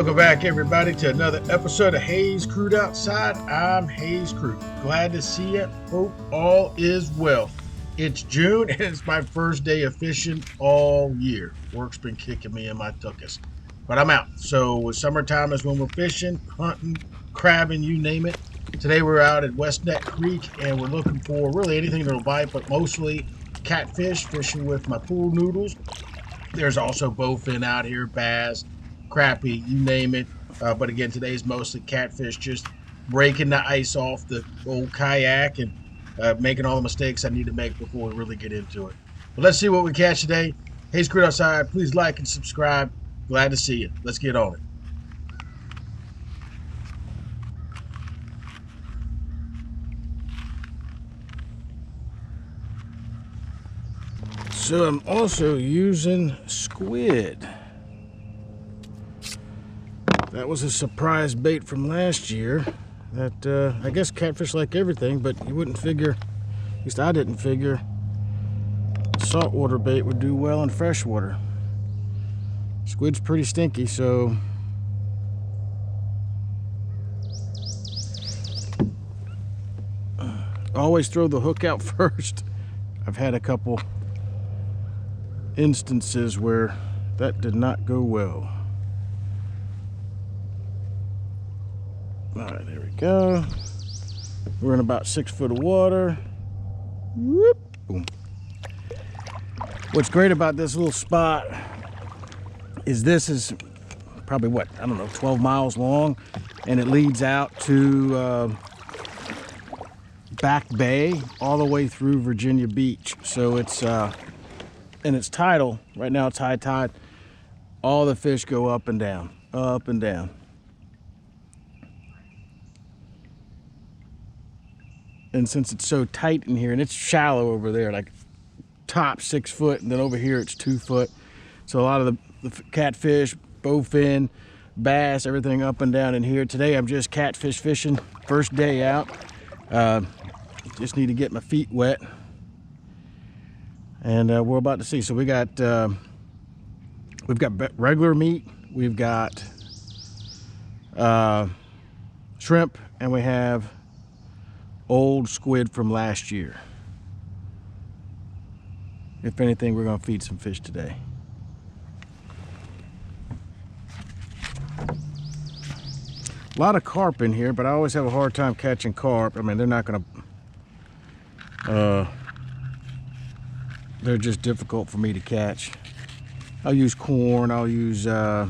Welcome back, everybody, to another episode of Hayes Crude Outside. I'm Hayes Crude. Glad to see you. Hope all is well. It's June, and it's my first day of fishing all year. Work's been kicking me in my tuchus, but I'm out. So summertime is when we're fishing, hunting, crabbing, you name it. Today we're out at West Neck Creek, and we're looking for really anything that'll bite, but mostly catfish, fishing with my pool noodles. There's also bowfin out here, bass, crappie, you name it. But again, today's mostly catfish, just breaking the ice off the old kayak and making all the mistakes I need to make before we really get into it. But let's see what we catch today. Hey, Screwed Outside, please like and subscribe. Glad to see you. Let's get on it. So I'm also using squid. That was a surprise bait from last year. That I guess catfish like everything, but you wouldn't figure, at least I didn't figure, saltwater bait would do well in freshwater. Squid's pretty stinky, so always throw the hook out first. I've had a couple instances where that did not go well. All right, there we go. We're in about 6 foot of water. Whoop, boom. What's great about this little spot is this is probably what, I don't know, 12 miles long, and it leads out to Back Bay all the way through Virginia Beach. So it's and it's tidal. Right now it's high tide. All the fish go up and down, up and down. And since it's so tight in here, and it's shallow over there, like top 6 foot, and then over here it's 2 foot. So a lot of the catfish, bowfin, bass, everything up and down in here. Today I'm just catfish fishing, first day out. Just need to get my feet wet. And we're about to see. So we've got regular meat, we've got shrimp, and we have old squid from last year. If anything, we're gonna feed some fish today. A lot of carp in here, but I always have a hard time catching carp. I mean, they're not gonna they're just difficult for me to catch. I'll use corn, I'll use dough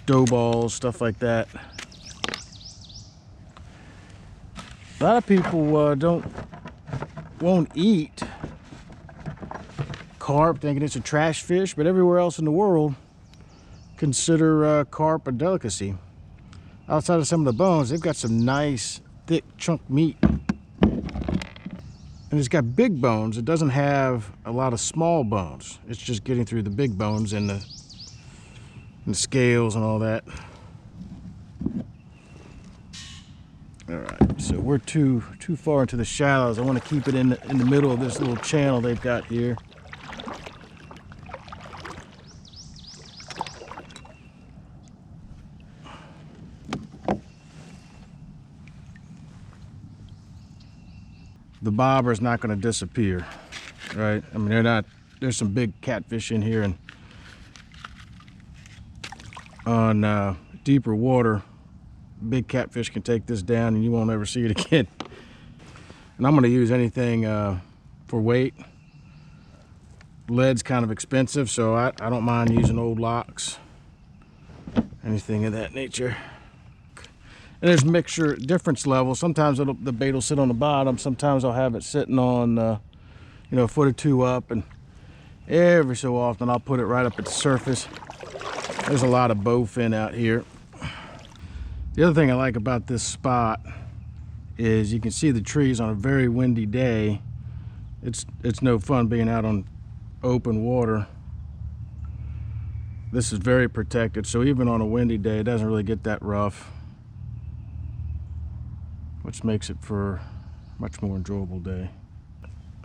balls, stuff like that. A lot of people won't eat carp, thinking it's a trash fish, but everywhere else in the world consider carp a delicacy. Outside of some of the bones, they've got some nice thick chunk meat. And it's got big bones. It doesn't have a lot of small bones. It's just getting through the big bones and the scales and all that. All right, so we're too far into the shallows. I want to keep it in the middle of this little channel they've got here. The bobber's not going to disappear, right? I mean, there's some big catfish in here, and on deeper water, big catfish can take this down and you won't ever see it again. And I'm going to use anything for weight. Lead's kind of expensive, so I don't mind using old locks, anything of that nature. And there's mixture, difference levels. Sometimes the bait will sit on the bottom. Sometimes I'll have it sitting on, a foot or two up. And every so often I'll put it right up at the surface. There's a lot of bowfin out here. The other thing I like about this spot is you can see the trees on a very windy day. It's no fun being out on open water. This is very protected, so even on a windy day, it doesn't really get that rough, which makes it for a much more enjoyable day.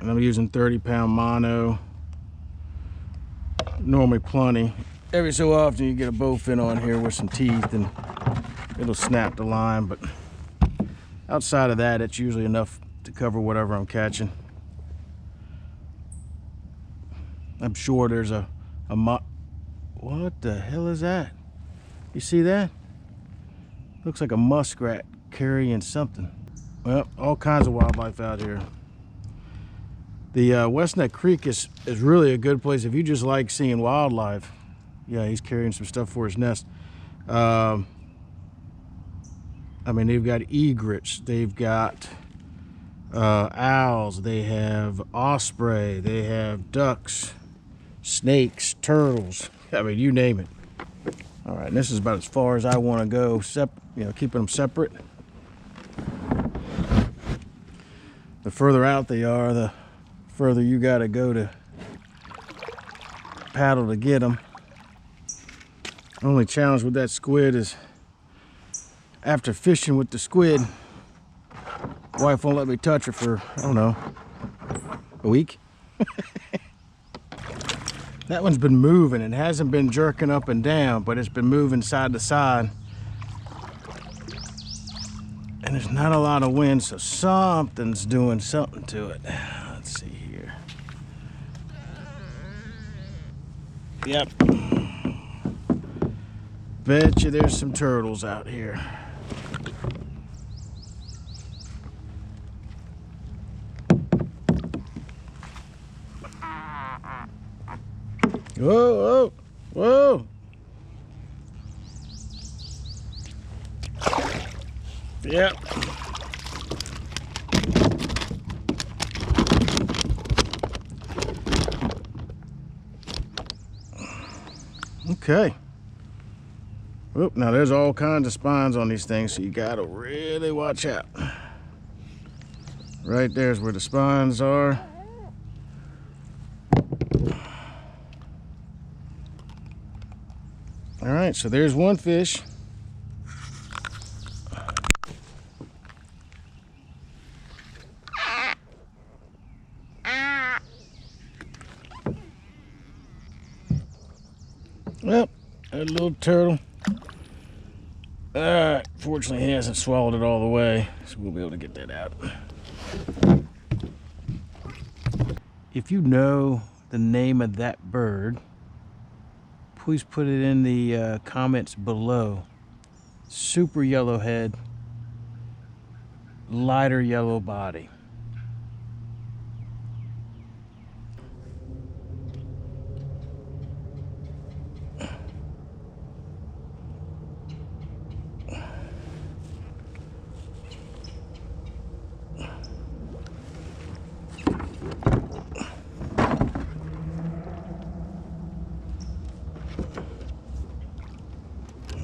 And I'm using 30-pound mono, normally plenty. every so often you get a bowfin on here with some teeth and it'll snap the line, but outside of that, it's usually enough to cover whatever I'm catching. I'm sure there's a what the hell is that? You see that? Looks like a muskrat carrying something. Well, all kinds of wildlife out here. The West Neck Creek is really a good place if you just like seeing wildlife. Yeah, he's carrying some stuff for his nest. I mean, they've got egrets, they've got owls, they have osprey, they have ducks, snakes, turtles. I mean, you name it. All right, and this is about as far as I want to go, keeping them separate. The further out they are, the further you got to go to paddle to get them. Only challenge with that squid is after fishing with the squid, wife won't let me touch her for, I don't know, a week. That one's been moving. It hasn't been jerking up and down, but it's been moving side to side. And there's not a lot of wind, so something's doing something to it. Let's see here. Yep. Bet you there's some turtles out here. Whoa, whoa, whoa. Yep. Okay. Oop, now there's all kinds of spines on these things, so you gotta really watch out. Right there's where the spines are. All right, so there's one fish. Well, a little turtle. Fortunately, he hasn't swallowed it all the way, so we'll be able to get that out. If you know the name of that bird, please put it in the comments below. Super yellow head, lighter yellow body.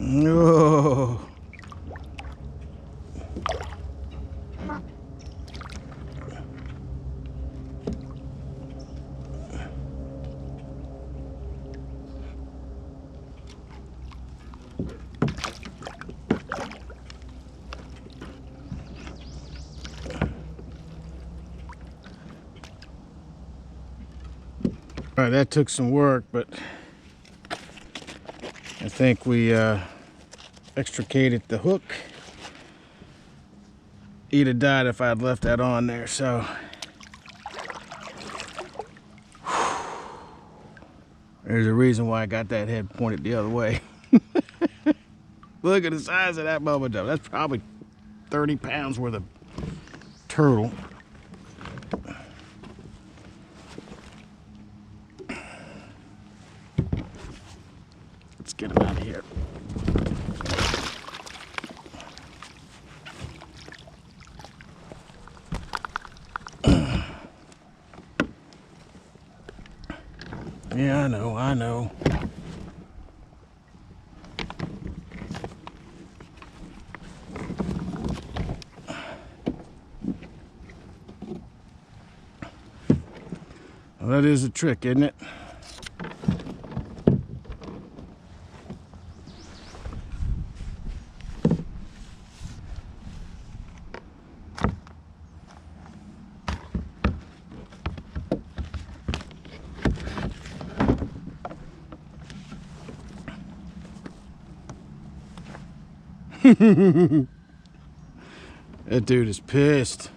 Oh. All right, that took some work, but I think we extricated the hook. He'd have died if I had left that on there, so. There's a reason why I got that head pointed the other way. Look at the size of that bubba dub. That's probably 30 pounds worth of turtle. Let's get him out of here. Yeah, I know. Well, that is a trick, isn't it? That dude is pissed.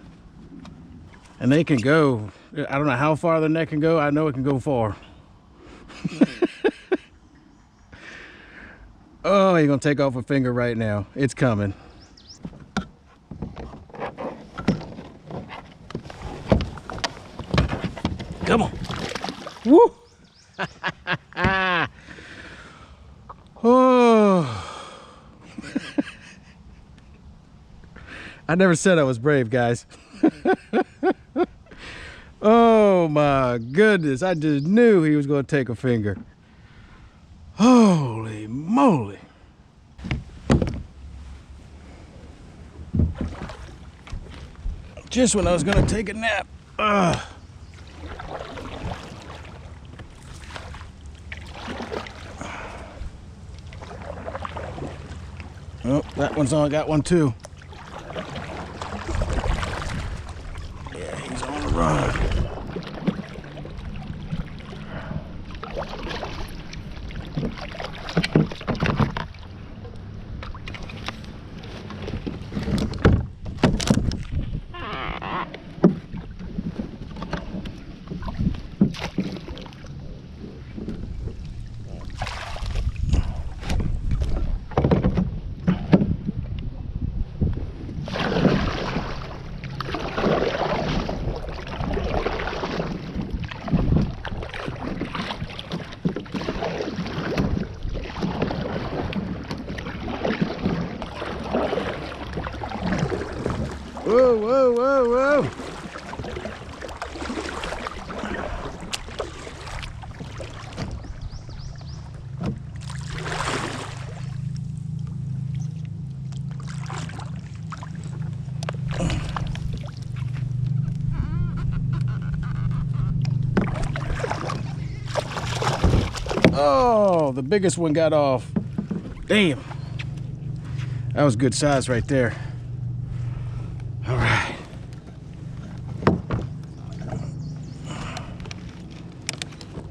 And they can go, I don't know how far the net can go. I know it can go far. Oh, he's gonna take off a finger right now. It's coming. Come on. Woo! Oh. I never said I was brave, guys. Oh my goodness, I just knew he was going to take a finger. Holy moly. Just when I was going to take a nap. Ugh. Oh, that one's on. I got one too. Yeah, he's on the run. Whoa, whoa, whoa, whoa. Oh, the biggest one got off. Damn. That was good size right there. All right.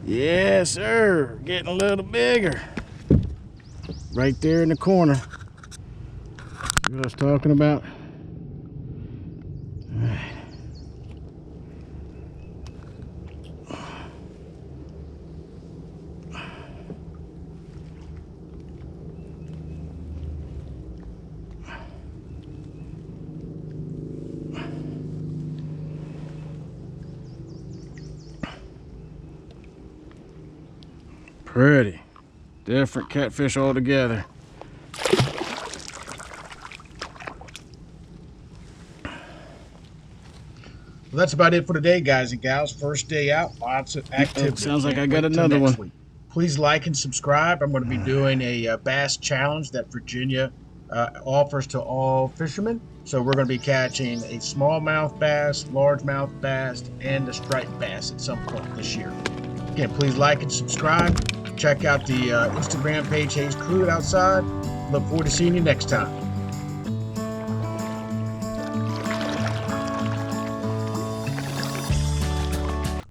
Yes, sir. Getting a little bigger. Right there in the corner. See what I was talking about? All right. Pretty. Different catfish altogether. Well, that's about it for today, guys and gals. First day out, lots of activity. Sounds like I got another one. Week. Please like and subscribe. I'm going to be doing a bass challenge that Virginia offers to all fishermen. So we're going to be catching a smallmouth bass, largemouth bass, and a striped bass at some point this year. Again, please like and subscribe. Check out the Instagram page, Hayes Crude Outside. Look forward to seeing you next time.